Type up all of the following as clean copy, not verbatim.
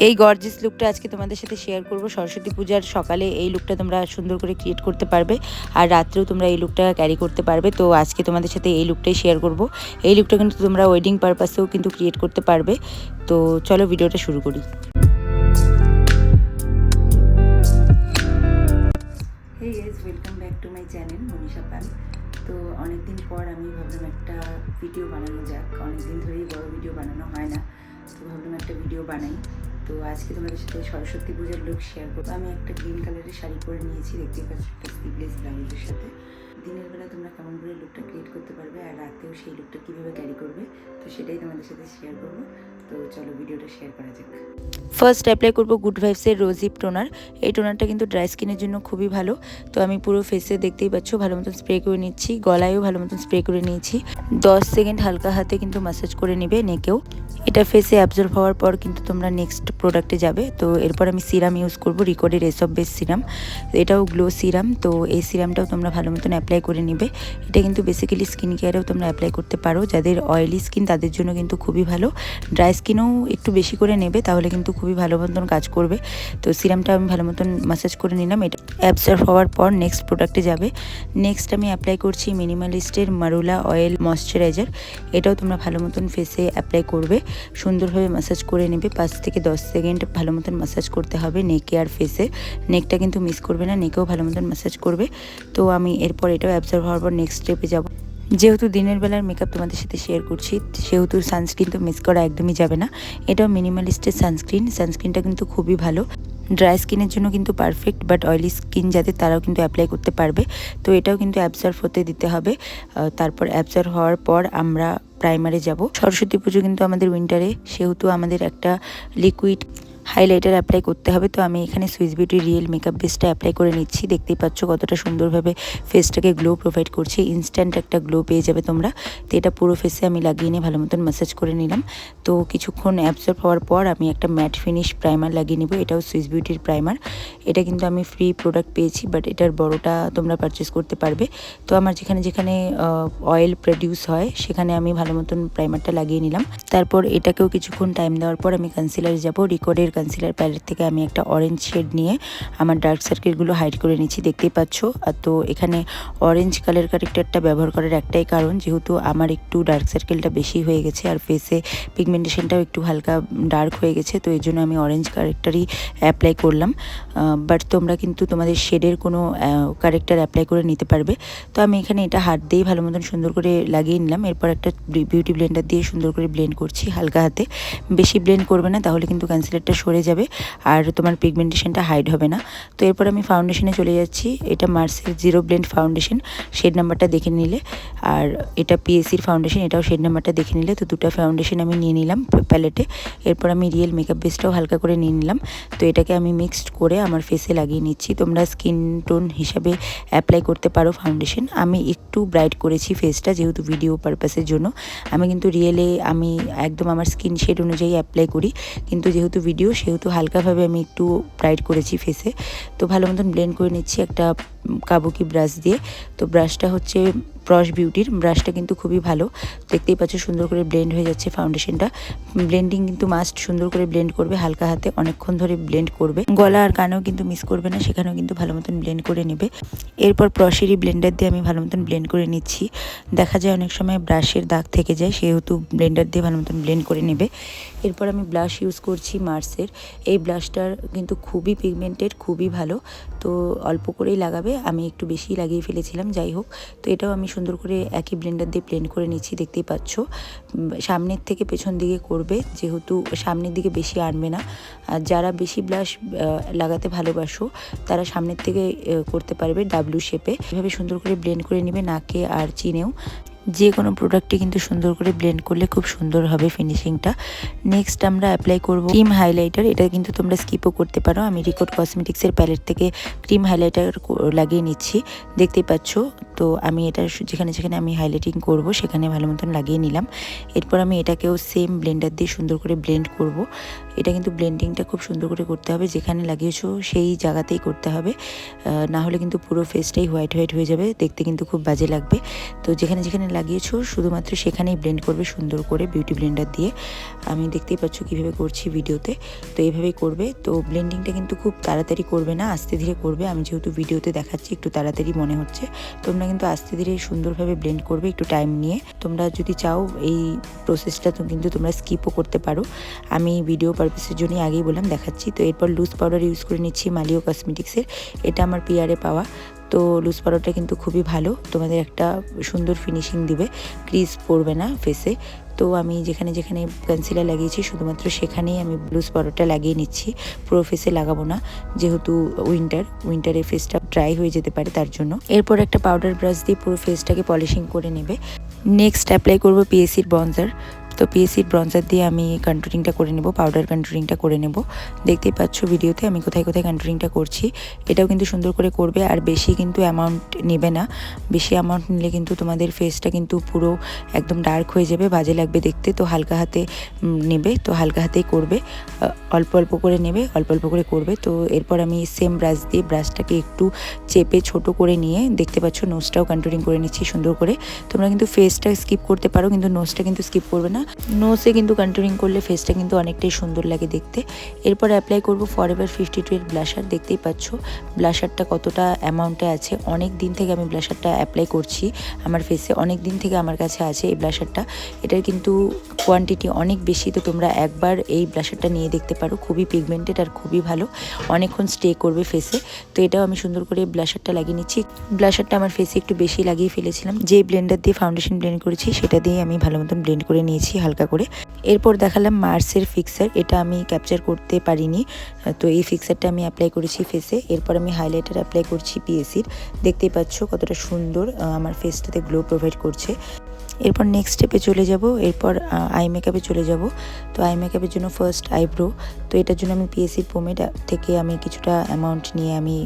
এই গর্জিয়াস লুকটা আজকে তোমাদের সাথে শেয়ার করব। সরস্বতী পূজার সকালে এই লুকটা তোমরা সুন্দর করে ক্রিয়েট করতে পারবে, আর রাত্রেও তোমরা এই লুকটা ক্যারি করতে পারবে। তো আজকে তোমাদের সাথে এই লুকটাই শেয়ার করব। এই লুকটা কিন্তু তোমরা ওয়েডিং পারপাসেও কিন্তু ক্রিয়েট করতে পারবে। তো চলো ভিডিওটা শুরু করি। Hey guys, welcome back to my channel Manisha Pal. তো অনেকদিন পর আমি ভাবলাম একটা ভিডিও বানানো যাক। অনেকদিন ধরেই বড় ভিডিও বানানো হয় না, তো ভাবলাম একটা ভিডিও বানাই। তো আজকে তোমাদের সাথে সরস্বতী পূজার লুক শেয়ার করবো। আমি একটা গ্রিন কালারের শাড়ি পরে নিয়েছি, দেখতেই পাচ্ছ, একটা স্লিভলেস ব্লাউজের সাথে। দিনের বেলা তোমরা কেমন করে লুকটা ক্রিয়েট করতে পারবে, আর রাতেও সেই লুকটা কীভাবে ক্যারি করবে, তো সেটাই তোমাদের সাথে শেয়ার করবো। তো চলো ভিডিওটা শেয়ার করা যাক। ফার্স্ট অ্যাপ্লাই করবো গুড ভাইবসের রোজিপ টোনার। এই টোনারটা কিন্তু ড্রাই স্কিনের জন্য খুবই ভালো। তো আমি পুরো ফেসে দেখতেই পাচ্ছ ভালো মতন স্প্রে করে নিচ্ছি, গলায়ও ভালো মতন স্প্রে করে নিয়েছি। 10 সেকেন্ড হালকা হাতে কিন্তু ম্যাসাজ করে নেবে নেকেও। এটা ফেসে অ্যাবজর্ব হওয়ার পর কিন্তু তোমরা নেক্সট প্রোডাক্টে যাবে। তো এরপর আমি সিরাম ইউজ করব, রিকর্ডের এসব বেস সিরাম। এটাও গ্লো সিরাম। তো এই সিরামটাও তোমরা ভালো মতন অ্যাপ্লাই করে নিবে। এটা কিন্তু বেসিক্যালি স্কিন কেয়ারেও তোমরা অ্যাপ্লাই করতে পারো। যাদের অয়েলি স্কিন তাদের জন্য কিন্তু খুবই ভালো। ড্রাই স্কিনেও একটু বেশি করে নেবে, তাহলে কিন্তু খুবই ভালো মতন কাজ করবে। তো সিরামটা আমি ভালো মতন ম্যাসাজ করে নিলাম। এটা অ্যাবজর্ব হওয়ার পর নেক্সট প্রোডাক্টে যাবে। নেক্সট আমি অ্যাপ্লাই করছি মিনিমালিস্টের মারুলা অয়েল ময়শ্চারাইজার। এটাও তোমরা ভালো মতন ফেসে অ্যাপ্লাই করবে, সুন্দরভাবে ম্যাসাজ করে নেবে। 5 থেকে 10 সেকেন্ড ভালো মতন ম্যাসাজ করতে হবে নেকে আর ফেসে। নেকটা কিন্তু মিস করবে না, নেকেও ভালো মতন ম্যাসাজ করবে। তো আমি এরপর এটাও অ্যাবজর্ব হওয়ার পর নেক্সট স্টেপে যাব। যেহেতু দিনের বেলার মেকআপ তোমাদের সাথে শেয়ার করছি, সেহেতু সানস্ক্রিন তো মিস করা একদমই যাবে না। এটাও মিনিমালিস্টের সানস্ক্রিনটা কিন্তু খুবই ভালো। ড্রাই স্কিনের জন্য কিন্তু পারফেক্ট, বাট অয়েলি স্কিন যাদের তারাও কিন্তু অ্যাপ্লাই করতে পারবে। তো এটাও কিন্তু অ্যাবজর্ব হতে দিতে হবে। তারপর অ্যাবজর্ব হওয়ার পর আমরা প্রাইমারে যাব। সরস্বতী পুজো কিন্তু আমাদের উইন্টারে, সেহেতু আমাদের একটা লিকুইড হাইলাইটার অ্যাপ্লাই করতে হবে। তো আমি এখানে সুইস বিউটি রিয়েল মেকআপ বেসটা অ্যাপ্লাই করে নিচ্ছি। দেখতেই পাচ্ছ কতটা সুন্দরভাবে ফেসটাকে গ্লো প্রোভাইড করছে। ইনস্ট্যান্ট একটা গ্লো পেয়ে যাবে তোমরা। তো এটা পুরো ফেসে আমি লাগিয়ে নিয়ে ভালো মতন ম্যাসাজ করে নিলাম। তো কিছুক্ষণ অ্যাবজর্ব হওয়ার পর আমি একটা ম্যাট ফিনিশ প্রাইমার লাগিয়ে নিব। এটাও সুইস বিউটির প্রাইমার। এটা কিন্তু আমি ফ্রি প্রোডাক্ট পেয়েছি, বাট এটার বড়টা তোমরা পারচেস করতে পারবে। তো আমার যেখানে যেখানে অয়েল প্রডিউস হয় সেখানে আমি ভালো মতন প্রাইমারটা লাগিয়ে নিলাম। তারপর এটাকেও কিছুক্ষণ টাইম দেওয়ার পর আমি কনসিলারে যাব। রিকর্ডের কনসিলার প্যালেট থেকে আমি একটা অরেঞ্জ শেড নিয়ে আমার ডার্ক সার্কেলগুলো হাইড করে নিচ্ছি, দেখতেই পাচ্ছ। তো এখানে অরেঞ্জ কালার কারেক্টারটা ব্যবহার করার একটাই কারণ, যেহেতু আমার একটু ডার্ক সার্কেলটা বেশি হয়ে গেছে আর ফেসে পিগমেন্টেশনটাও একটু হালকা ডার্ক হয়ে গেছে। তো এই জন্য আমি অরেঞ্জ কারেক্টারই অ্যাপ্লাই করলাম। বাট তোমরা কিন্তু তোমাদের শেডের কোনো কারেক্টার অ্যাপ্লাই করে নিতে পারবে। তো আমি এখানে এটা হাত দিয়েই ভালো মতন সুন্দর করে লাগিয়ে নিলাম। এরপর একটা বিউটি ব্লেন্ডার দিয়ে সুন্দর করে ব্লেন্ড করছি হালকা হাতে। বেশি ব্লেন্ড করবে না, তাহলে কিন্তু কনসিলারটা সরে যাবে আর তোমার পিগমেন্টেশনটা হাইড হবে না। তো এরপর আমি ফাউন্ডেশনে চলে যাচ্ছি। এটা মার্সের জিরো ব্লেন্ড ফাউন্ডেশন, শেড নাম্বারটা দেখে নিলে। আর এটা পিএসির ফাউন্ডেশন, এটাও শেড নাম্বারটা দেখে নিলে। তো দুটো ফাউন্ডেশন আমি নিয়ে নিলাম প্যালেটে। এরপর আমি রিয়েল মেকআপ বেসটাও হালকা করে নিয়ে নিলাম। তো এটাকে আমি মিক্সড করে আমার ফেসে লাগিয়ে নিচ্ছি। তোমরা স্কিন টোন হিসাবে অ্যাপ্লাই করতে পারো ফাউন্ডেশন। আমি একটু ব্রাইট করেছি ফেসটা, যেহেতু ভিডিও পারপাসের জন্য। আমি কিন্তু রিয়েলে আমি একদম আমার স্কিন শেড অনুযায়ী অ্যাপ্লাই করি, কিন্তু যেহেতু ভিডিও সেহেতু হালকাভাবে আমি একটু ব্রাইট করেছি ফেসে। তো ভালো মতন ব্লেন্ড করে নিচ্ছি একটা কাবুকি ব্রাশ দিয়ে। তো ব্রাশটা হচ্ছে প্রশ বিউটির ব্রাশটা, কিন্তু খুবই ভালো। দেখতেই পাচ্ছ সুন্দর করে ব্লেন্ড হয়ে যাচ্ছে ফাউন্ডেশনটা। ব্লেন্ডিং কিন্তু মাস্ট, সুন্দর করে ব্লেন্ড করবে হালকা হাতে, অনেকক্ষণ ধরে ব্লেন্ড করবে। গলা আর কানেও কিন্তু মিস করবে না, সেখানেও কিন্তু ভালো মতন ব্লেন্ড করে নেবে। এরপর প্রশেরই ব্লেন্ডার দিয়ে আমি ভালো মতন ব্লেন্ড করে নিচ্ছি। দেখা যায় অনেক সময় ব্রাশের দাগ থেকে যায়, সেহেতু ব্লেন্ডার দিয়ে ভালো মতন ব্লেন্ড করে নেবে। এরপর আমি ব্লাশ ইউজ করছি মার্সের। এই ব্লাশটার কিন্তু খুবই পিগমেন্টেড, খুবই ভালো। তো অল্প করেই লাগাবে, আমি একটু বেশি লাগিয়ে ফেলেছিলাম, যাই হোক। তো এটাও আমি সুন্দর করে একই ব্লেন্ডার দিয়ে ব্লেন্ড করে নিচ্ছি, দেখতেই পাচ্ছ। সামনের থেকে পেছন দিকে করবে, যেহেতু সামনের দিকে বেশি আনবে না। আর যারা বেশি ব্লাশ লাগাতে ভালোবাসো তারা সামনের থেকে করতে পারবে ডাব্লিউ শেপে। এভাবে সুন্দর করে ব্লেন্ড করে নেবে নাকে আর চিনেও। যে কোনো প্রোডাক্টে কিন্তু সুন্দর করে ব্লেন্ড করলে খুব সুন্দর হবে ফিনিশিংটা। নেক্সট আমরা অ্যাপ্লাই করব ক্রিম হাইলাইটার। এটা কিন্তু তোমরা স্কিপও করতে পারো। আমি রিকর্ড কসমেটিক্সের প্যালেট থেকে ক্রিম হাইলাইটার লাগিয়ে নিচ্ছি, দেখতেই পাচ্ছ। তো আমি এটা যেখানে যেখানে আমি হাইলাইটিং করব সেখানে ভালো মতন লাগিয়ে নিলাম। এরপর আমি এটাকেও সেম ব্লেন্ডার দিয়ে সুন্দর করে ব্লেন্ড করব। এটা কিন্তু ব্লেন্ডিংটা খুব সুন্দর করে করতে হবে, যেখানে লাগিয়েছো সেই জায়গাতেই করতে হবে, না হলে কিন্তু পুরো ফেসটাই হোয়াইট হোয়াইট হয়ে যাবে, দেখতে কিন্তু খুব বাজে লাগবে। তো যেখানে যেখানে লাগিয়েছো শুধুমাত্র সেখানেই ব্লেন্ড করবে সুন্দর করে বিউটি ব্লেন্ডার দিয়ে। আমি দেখতেই পাচ্ছ কীভাবে করছি ভিডিওতে, তো এইভাবেই করবে। তো ব্লেন্ডিংটা কিন্তু খুব তাড়াতাড়ি করবে না, আস্তে ধীরে করবে। আমি যেহেতু ভিডিওতে দেখাচ্ছি একটু তাড়াতাড়ি মনে হচ্ছে, তোমরা কিন্তু আস্তে ধীরে সুন্দরভাবে ব্লেন্ড করবে একটু টাইম নিয়ে। তোমরা যদি চাও এই প্রসেসটা তো কিন্তু তোমরা স্কিপও করতে পারো, আমি ভিডিও পারপাসের জন্যই আগেই বললাম দেখাচ্ছি। তো এরপর লুজ পাউডার ইউজ করে নিচ্ছি মালিও কসমেটিক্সের, এটা আমার পিয়ারে পাওয়া। তো লুজ পাউডারটা কিন্তু খুবই ভালো, তোমাদের একটা সুন্দর ফিনিশিং দিবে, ক্রিজ পড়বে না ফেসে। তো আমি যেখানে যেখানে কনসিলার লাগিয়েছি শুধুমাত্র সেখানেই আমি লুজ পাউডারটা লাগিয়ে নিচ্ছি, পুরো ফেসে লাগাবো না, যেহেতু উইন্টারে ফেসটা ড্রাই হয়ে যেতে পারে তার জন্য। এরপর একটা পাউডার ব্রাশ দিয়ে পুরো ফেসটাকে পলিশিং করে নেবে। নেক্সট অ্যাপ্লাই করবো পিএসির ব্রঞ্জার। তো পিএসির ব্রঞ্জার দিয়ে আমি কন্ট্রোলিংটা করে নেব, পাউডার কন্ট্রোলিংটা করে নেব। দেখতেই পাচ্ছ ভিডিওতে আমি কোথায় কোথায় কন্ট্রোলিংটা করছি। এটাও কিন্তু সুন্দর করে করবে, আর বেশি কিন্তু অ্যামাউন্ট নেবে না, বেশি অ্যামাউন্ট নিলে কিন্তু তোমাদের ফেসটা কিন্তু পুরো একদম ডার্ক হয়ে যাবে, বাজে লাগবে দেখতে। তো হালকা হাতে নেবে, তো হালকা হাতেই করবে, অল্প অল্প করে নেবে, অল্প অল্প করে করবে। তো এরপর আমি সেম ব্রাশ দিয়ে ব্রাশটাকে একটু চেপে ছোট করে নিয়ে দেখতে পাচ্ছ নোজটাও কন্ট্রোলিং করে নিচ্ছি সুন্দর করে। তোমরা কিন্তু ফেসটা স্কিপ করতে পারো, কিন্তু নোজটা কিন্তু স্কিপ করবে না। নোজে কিন্তু কন্ট্রোলিং করলে ফেসটা কিন্তু অনেকটাই সুন্দর লাগে দেখতে। এরপর অ্যাপ্লাই করব ফরএভার 52 এর ব্লাশার। দেখতেই পাচ্ছ ব্লাশারটা কতটা অ্যামাউন্টে আছে, অনেক দিন থেকে আমি ব্লাশারটা অ্যাপ্লাই করছি আমার ফেসে, অনেক দিন থেকে আমার কাছে আছে এই ব্লাশারটা। এটার কিন্তু কোয়ান্টিটি অনেক বেশি, তো তোমরা একবার এই ব্লাশারটা নিয়ে দেখতে পারো, খুবই পিগমেন্টেড আর খুবই ভালো, অনেকক্ষণ স্টে করবে ফেসে। তো এটাও আমি সুন্দর করে ব্লাশারটা লাগিয়ে নিচ্ছি। ব্লাশারটা আমার ফেসে একটু বেশি লাগিয়ে ফেলেছিলাম, যে ব্লেন্ডার দিয়ে ফাউন্ডেশন ব্লেন্ড করেছি সেটা দিয়ে আমি ভালো মতন ব্লেন্ড করে নিয়েছি হালকা করে। এরপর দেখালাম মার্সের ফিক্সার, এটা আমি ক্যাপচার করতে পারিনি, তো এই ফিক্সারটা আমি অ্যাপ্লাই করেছি ফেসে। এরপর আমি হাইলাইটার অ্যাপ্লাই করছি পিএসির, দেখতেই পাচ্ছ কতটা সুন্দর আমার ফেসটাতে গ্লো প্রোভাইড করছে। এরপর নেক্সট স্টেপে চলে যাব, এরপর আই মেকআপে চলে যাব। তো আই মেকআপের জন্য ফার্স্ট আইব্রো, তো এটার জন্য আমি পিএসির পোমেড থেকে আমি কিছুটা অ্যামাউন্ট নিয়ে আমি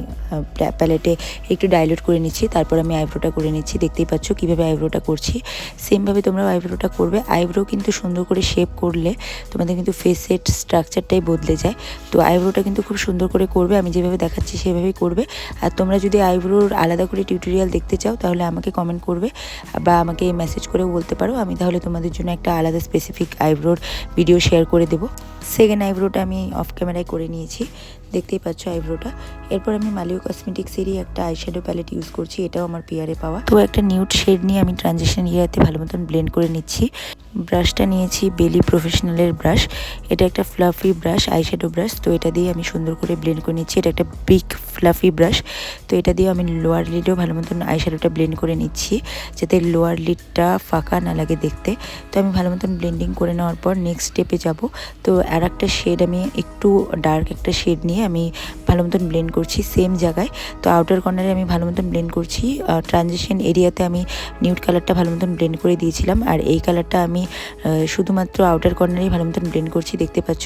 প্যালেটে একটু ডাইলুট করে নিচ্ছি, তারপর আমি আইব্রোটা করে নিচ্ছি। দেখতেই পাচ্ছ কীভাবে আইব্রোটা করছি, সেমভাবে তোমরাও আইব্রোটা করবে। আইব্রো কিন্তু সুন্দর করে শেপ করলে তোমাদের কিন্তু ফেসের স্ট্রাকচারটাই বদলে যায়। তো আইব্রোটা কিন্তু খুব সুন্দর করে করবে, আমি যেভাবে দেখাচ্ছি সেভাবেই করবে। আর তোমরা যদি আইব্রোর আলাদা করে টিউটোরিয়াল দেখতে চাও তাহলে আমাকে কমেন্ট করবে বা আমাকে মেসেজ করে বলতে পারো, আমি তাহলে তোমাদের জন্য একটা আলাদা স্পেসিফিক আইব্রোর ভিডিও শেয়ার করে দেবো। সেকেন্ড আইব্রোটা আমি অফ ক্যামেরায় করে নিয়েছি, দেখতেই পাচ্ছ আইব্রোটা। এরপর আমি মালিও কসমেটিক্সেরই একটা আইশ্যাডো প্যালেট ইউজ করছি, এটাও আমার পিয়ারে পাওয়া। তো একটা নিউড শেড নিয়ে আমি ট্রানজিশন এরিয়াতে ভালো মতন ব্লেন্ড করে নিচ্ছি। ব্রাশটা নিয়েছি বেলি প্রফেশনালের ব্রাশ, এটা একটা ফ্লাফি ব্রাশ, আইশ্যাডো ব্রাশ। তো এটা দিয়ে আমি সুন্দর করে ব্লেন্ড করে নিচ্ছি, এটা একটা বিগ ফ্লাফি ব্রাশ। তো এটা দিয়ে আমি লোয়ার লিডেও ভালো মতন আইশ্যাডোটা ব্লেন্ড করে নিচ্ছি, যাতে লোয়ার লিডটা ফাঁকা না লাগে দেখতে। তো আমি ভালো মতন ব্লেন্ডিং করে নেওয়ার পর নেক্সট স্টেপে যাব। তো আর একটা শেড আমি একটু ডার্ক একটা শেড নিয়ে আমি ভালো মতন ব্লেন্ড করছি সেম জায়গায়। তো আউটার কর্নারে আমি ভালো মতন ব্লেন্ড করছি, ট্রানজিশন এরিয়াতে আমি নিউড কালারটা ভালো মতন ব্লেন্ড করে দিয়েছিলাম, আর এই কালারটা আমি শুধুমাত্র আউটার কর্নারেই ভালো মতন ব্লেন্ড করছি। দেখতে পাচ্ছ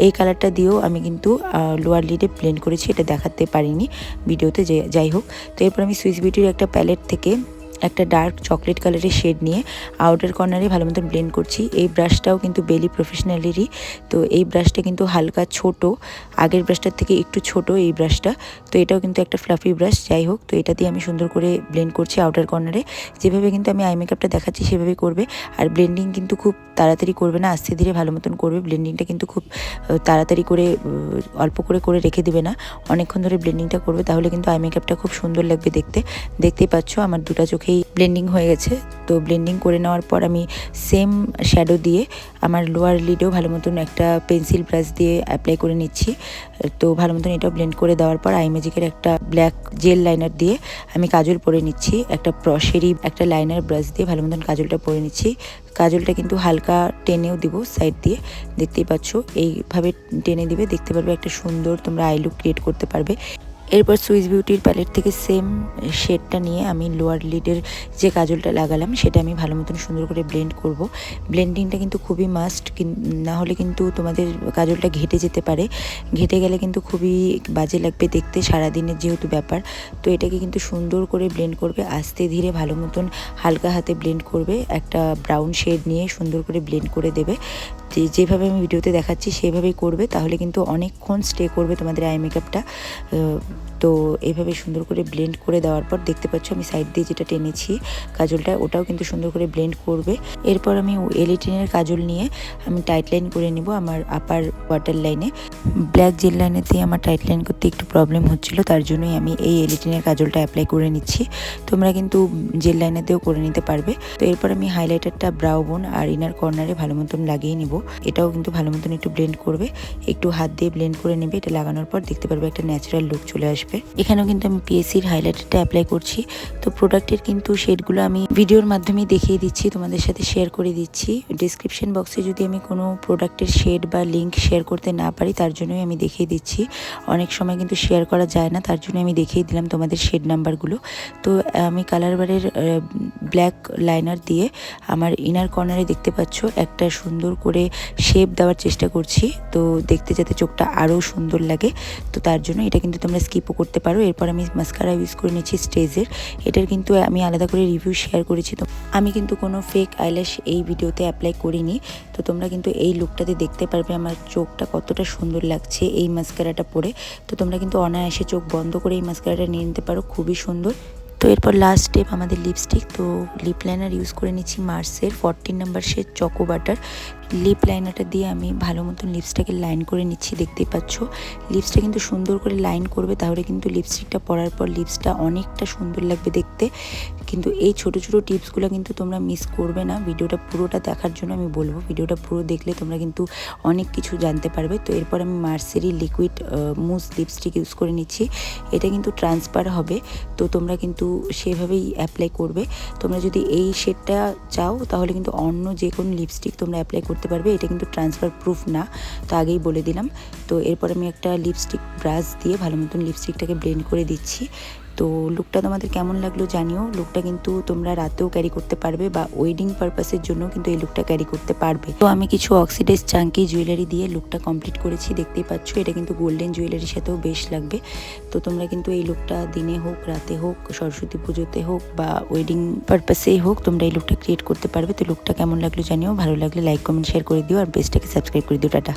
এই কালারটা দিয়েও আমি কিন্তু লোয়ার লিডে ব্লেন্ড করেছি, এটা দেখাতে পারিনি ভিডিওতে, যাই হোক। তো এরপর আমি সুইস বিউটির একটা প্যালেট থেকে একটা ডার্ক চকলেট কালারের শেড নিয়ে আউটার কর্নারে ভালো মতন ব্লেন্ড করছি। এই ব্রাশটাও কিন্তু বেলি প্রফেশনালেরই, তো এই ব্রাশটা কিন্তু হালকা ছোট, আগের ব্রাশটার থেকে একটু ছোট এই ব্রাশটা। তো এটাও কিন্তু একটা ফ্লাফি ব্রাশ, যাই হোক। তো এটা দিয়ে আমি সুন্দর করে ব্লেন্ড করছি আউটার কর্নারে, যেভাবে কিন্তু আমি আই মেকআপটা দেখাচ্ছি সেভাবে করবে। আর ব্লেন্ডিং কিন্তু খুব তাড়াতাড়ি করবে না, আস্তে ধীরে ভালো মতন করবে। ব্লেন্ডিংটা কিন্তু খুব তাড়াতাড়ি করে অল্প করে করে রেখে দেবে না, অনেকক্ষণ ধরে ব্লেন্ডিংটা করবে, তাহলে কিন্তু আই মেকআপটা খুব সুন্দর লাগবে দেখতে। দেখতেই পাচ্ছ আমার দুটা চোখেই ব্লেন্ডিং হয়ে গেছে। তো ব্লেন্ডিং করে নেওয়ার পর আমি সেম শ্যাডো দিয়ে আমার লোয়ার লিডেও ভালো মতন একটা পেন্সিল ব্রাশ দিয়ে অ্যাপ্লাই করে নিচ্ছি। তো ভালো মতন এটাও ব্লেন্ড করে দেওয়ার পর আই ম্যাজিকের একটা ব্ল্যাক জেল লাইনার দিয়ে আমি কাজল পরে নিচ্ছি, একটা প্রশেরই একটা লাইনার ব্রাশ দিয়ে ভালো মতন কাজলটা পরে নিচ্ছি। কাজলটা কিন্তু হালকা টেনেও দিব সাইড দিয়ে, দেখতেই পাচ্ছ এইভাবে টেনে দিবে, দেখতে পারবে একটা সুন্দর তোমরা আই লুক ক্রিয়েট করতে পারবে। এরপর সুইস বিউটির প্যালেট থেকে সেম শেডটা নিয়ে আমি লোয়ার লিডের যে কাজলটা লাগালাম সেটা আমি ভালো মতন সুন্দর করে ব্লেন্ড করব। ব্লেন্ডিংটা কিন্তু খুবই মাস্ট, না হলে কিন্তু তোমাদের কাজলটা ঘেটে যেতে পারে, ঘেটে গেলে কিন্তু খুবই বাজে লাগবে দেখতে, সারাদিনের যেহেতু ব্যাপার। তো এটাকে কিন্তু সুন্দর করে ব্লেন্ড করবে, আস্তে ধীরে ভালো মতন হালকা হাতে ব্লেন্ড করবে, একটা ব্রাউন শেড নিয়ে সুন্দর করে ব্লেন্ড করে দেবে। যেভাবে আমি ভিডিওতে দেখাচ্ছি সেভাবেই করবে, তাহলে কিন্তু অনেকক্ষণ স্টে করবে তোমাদের আই মেকআপটা। তো এইভাবে সুন্দর করে ব্লেন্ড করে দেওয়ার পর দেখতে পাচ্ছ আমি সাইড দিয়ে যেটা টেনেছি কাজলটা, ওটাও কিন্তু সুন্দর করে ব্লেন্ড করবে। এরপর আমি এলিটিনের কাজল নিয়ে আমি টাইট লাইন করে নিব আমার আপার ওয়াটার লাইনে। ব্ল্যাক জেল লাইনেতে আমার টাইট লাইন করতে একটু প্রবলেম হচ্ছিল, তার জন্যই আমি এই এলিটিনের কাজলটা অ্যাপ্লাই করে নিচ্ছি। তোমরা কিন্তু জেল লাইনেতেও করে নিতে পারবে। তো এরপর আমি হাইলাইটারটা ব্রাউ বোন আর ইনার কর্নারে ভালো মতন লাগিয়ে নিব। এটাও কিন্তু ভালো মতন একটু ব্লেন্ড করবে, একটু হাত দিয়ে ব্লেন্ড করে নেবে। এটা লাগানোর পর দেখতে পারবে একটা ন্যাচারাল লুক চলে আসবে। এখানেও কিন্তু আমি পিএসসির হাইলাইটারটা অ্যাপ্লাই করছি। তো প্রোডাক্টের কিন্তু শেডগুলো আমি ভিডিওর মাধ্যমে দেখিয়ে দিচ্ছি, তোমাদের সাথে শেয়ার করে দিচ্ছি। ডিসক্রিপশন বক্সে যদি আমি কোনো প্রোডাক্টের শেড বা লিঙ্ক শেয়ার করতে না পারি, তার জন্যই আমি দেখিয়ে দিচ্ছি। অনেক সময় কিন্তু শেয়ার করা যায় না, তার জন্য আমি দেখিয়ে দিলাম তোমাদের শেড নাম্বারগুলো। তো আমি কালার বারের ব্ল্যাক লাইনার দিয়ে আমার ইনার কর্নারে দেখতে পাচ্ছ একটা সুন্দর করে শেপ দেওয়ার চেষ্টা করছি, তো দেখতে যাতে চোখটা আরও সুন্দর লাগে। তো তার জন্য এটা কিন্তু তোমরা স্কিপও করতে পারো। এরপর আমি মাস্কারা ইউজ করে নিচ্ছি স্টেজের। এটার কিন্তু আমি আলাদা করে রিভিউ শেয়ার করেছি। তো আমি কিন্তু কোনো ফেক আইল্যাশ এই ভিডিওতে অ্যাপ্লাই করিনি। তো তোমরা কিন্তু এই লুকটাতে দেখতে পারবে আমার চোখটা কতটা সুন্দর লাগছে এই মাস্কারাটা পরে। তো তোমরা কিন্তু অনায়াসে চোখ বন্ধ করে এই মাস্কারাটা নিয়ে নিতে পারো, খুবই সুন্দর। তো এরপর লাস্ট স্টেপ আমাদের লিপস্টিক। তো লিপ লাইনার ইউজ করে নিচ্ছি মার্সের 14 number shade choco butter. Lip লাইনারটা দিয়ে আমি ভালো মতন লিপসটাকে লাইন করে নিচ্ছি। দেখতেই পাচ্ছ লিপসটা কিন্তু সুন্দর করে লাইন করবে, তাহলে কিন্তু লিপস্টিকটা পরার পর লিপসটা অনেকটা সুন্দর লাগবে দেখতে। কিন্তু এই ছোট ছোট টিপসগুলো কিন্তু তোমরা মিস করবে না। ভিডিওটা পুরোটা দেখার জন্য আমি বলবো, ভিডিওটা পুরো দেখলে তোমরা কিন্তু অনেক কিছু জানতে পারবে। তো এরপর আমি মার্সেরই লিকুইড মুস লিপস্টিক ইউজ করে নিচ্ছি। এটা কিন্তু ট্রান্সফার হবে, তো তোমরা কিন্তু সেভাবেই অ্যাপ্লাই করবে। তোমরা যদি এই শেডটা চাও তাহলে কিন্তু অন্য যে কোনো লিপস্টিক তোমরা অ্যাপ্লাই করতে পারবে। এটা কিন্তু ট্রান্সফার প্রুফ না, তো আগেই বলে দিলাম। তো এরপর আমি একটা লিপস্টিক ব্রাশ দিয়ে ভালো মতন লিপস্টিকটাকে ব্লেন্ড করে দিচ্ছি। তো লুকটা তোমাদের কেমন লাগলো জানিও। লুকটা কিন্তু তোমরা রাতেও ক্যারি করতে পারবে বা ওয়েডিং পারপাসের জন্য কিন্তু এই লুকটা ক্যারি করতে পারবে। তো আমি কিছু অক্সিডাইজ চাঙ্কি জুয়েলারি দিয়ে লুকটা কমপ্লিট করেছি, দেখতেই পাচ্ছ। এটা কিন্তু গোল্ডেন জুয়েলারির সাথেও বেশ লাগবে। তো তোমরা কিন্তু এই লুকটা দিনে হোক, রাতে হোক, সরস্বতী পুজোতে হোক বা ওয়েডিং পারপাসেই হোক, তোমরা এই লুকটা ক্রিয়েট করতে পারবে। তো লুকটা কেমন লাগলো জানিও। ভালো লাগলে লাইক কমেন্ট শেয়ার করে দিও, আর বেস্টটাকে সাবস্ক্রাইব করে দিও। টাটা।